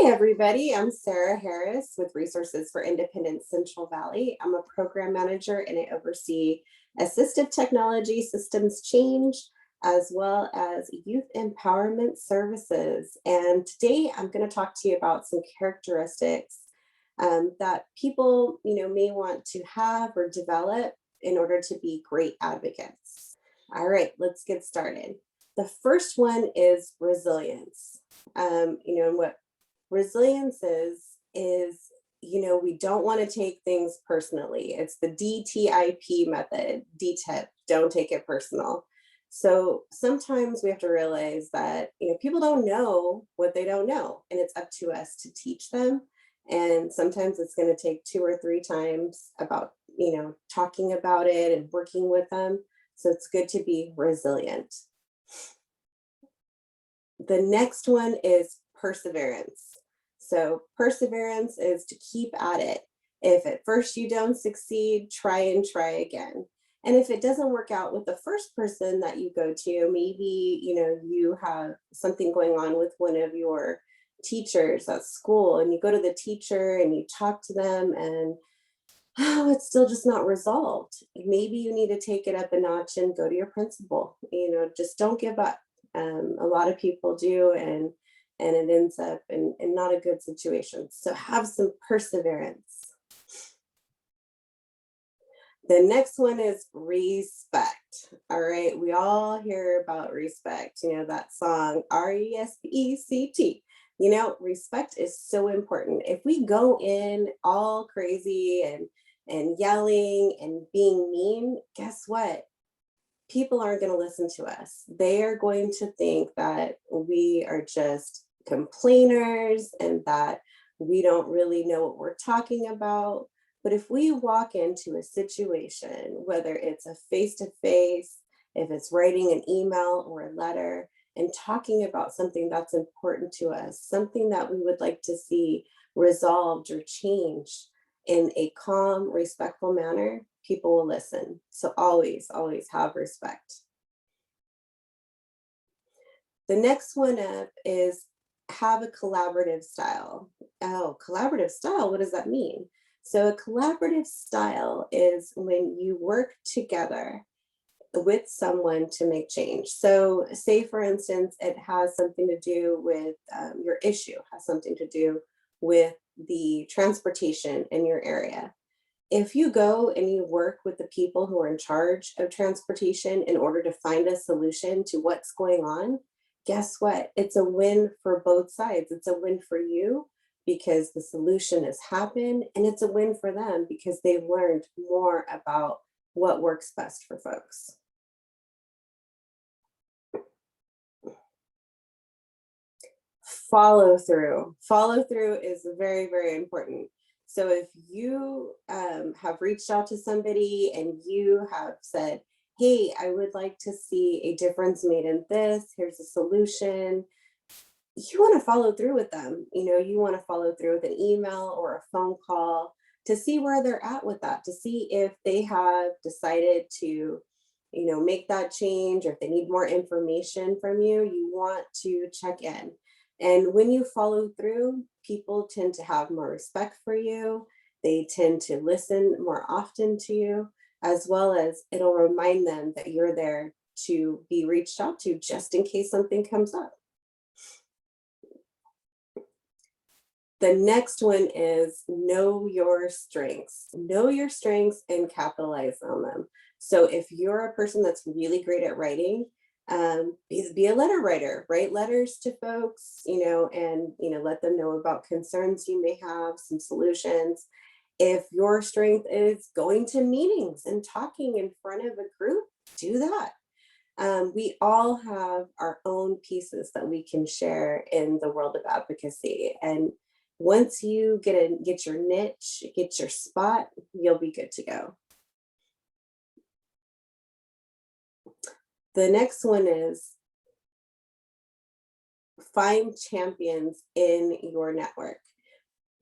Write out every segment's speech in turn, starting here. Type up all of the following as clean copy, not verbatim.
Everybody. I'm Sarah Harris with Resources for Independence Central Valley. I'm a program manager and I oversee assistive technology systems change as well as youth empowerment services. And today I'm going to talk to you about some characteristics that people, may want to have or develop in order to be great advocates. All right, let's get started. The first one is resilience. And what resilience is we don't want to take things personally. It's the DTIP method. DTIP, don't take it personal. So sometimes we have to realize that people don't know what they don't know, and it's up to us to teach them. And sometimes it's going to take 2 or 3 times about talking about it and working with them. So it's good to be resilient. The next one is perseverance. So perseverance is to keep at it. If at first you don't succeed, try and try again. And if it doesn't work out with the first person that you go to, maybe you have something going on with one of your teachers at school, and you go to the teacher and you talk to them, and it's still just not resolved. Maybe you need to take it up a notch and go to your principal. Just don't give up. A lot of people do, and it ends up in not a good situation. So have some perseverance. The next one is respect. All right, we all hear about respect. That song, RESPECT. Respect is so important. If we go in all crazy and yelling and being mean, guess what? People aren't going to listen to us. They are going to think that we are just complainers and that we don't really know what we're talking about. But if we walk into a situation, whether it's a face-to-face, if it's writing an email or a letter and talking about something that's important to us, something that we would like to see resolved or changed in a calm, respectful manner, people will listen. So always, always have respect. The next one up is have a collaborative style. Oh, collaborative style, what does that mean? So a collaborative style is when you work together with someone to make change. So say, for instance, it has something to do with your issue, has something to do with the transportation in your area. If you go and you work with the people who are in charge of transportation in order to find a solution to what's going on, guess what? It's a win for both sides. It's a win for you because the solution has happened, and it's a win for them because they've learned more about what works best for folks. Follow through. Follow through is very, very important. So if you have reached out to somebody and you have said, hey, I would like to see a difference made in this, here's a solution, you want to follow through with them. You want to follow through with an email or a phone call to see where they're at with that, to see if they have decided to make that change, or if they need more information from you. You want to check in. And when you follow through, people tend to have more respect for you. They tend to listen more often to you, as well as it'll remind them that you're there to be reached out to just in case something comes up. The next one is know your strengths. Know your strengths and capitalize on them. So if you're a person that's really great at writing, be a letter writer. Write letters to folks, and let them know about concerns you may have, some solutions. If your strength is going to meetings and talking in front of a group, do that. We all have our own pieces that we can share in the world of advocacy, and once you get your niche, get your spot, you'll be good to go. The next one is find champions in your network.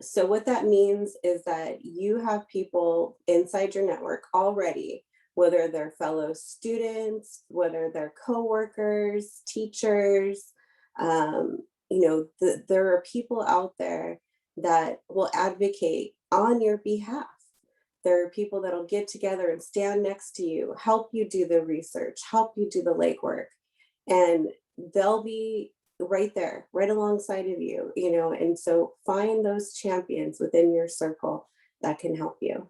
So what that means is that you have people inside your network already, whether they're fellow students, whether they're coworkers, teachers, there are people out there that will advocate on your behalf. There are people that'll get together and stand next to you, help you do the research, help you do the legwork, and they'll be right there, right alongside of you, and so find those champions within your circle that can help you.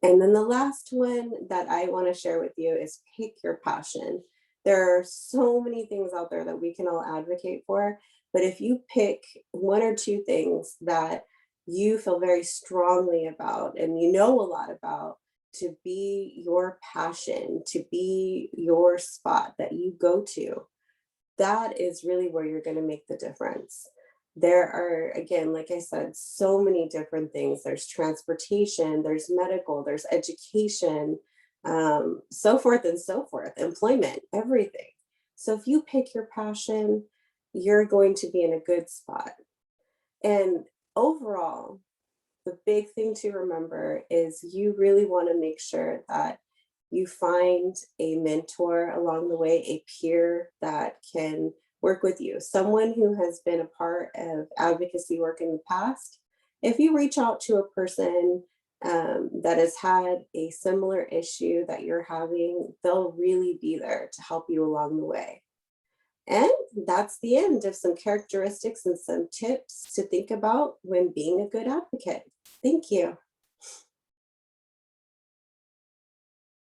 And then the last one that I want to share with you is pick your passion. There are so many things out there that we can all advocate for, but if you pick one or two things that you feel very strongly about and you know a lot about to be your passion, to be your spot that you go to, that is really where you're going to make the difference. There are, again, like I said, so many different things. There's transportation, there's medical, there's education, so forth and so forth, employment, everything. So if you pick your passion, you're going to be in a good spot. And overall, the big thing to remember is you really want to make sure that you find a mentor along the way, a peer that can work with you, someone who has been a part of advocacy work in the past. If you reach out to a person that has had a similar issue that you're having, they'll really be there to help you along the way. And that's the end of some characteristics and some tips to think about when being a good advocate. Thank you.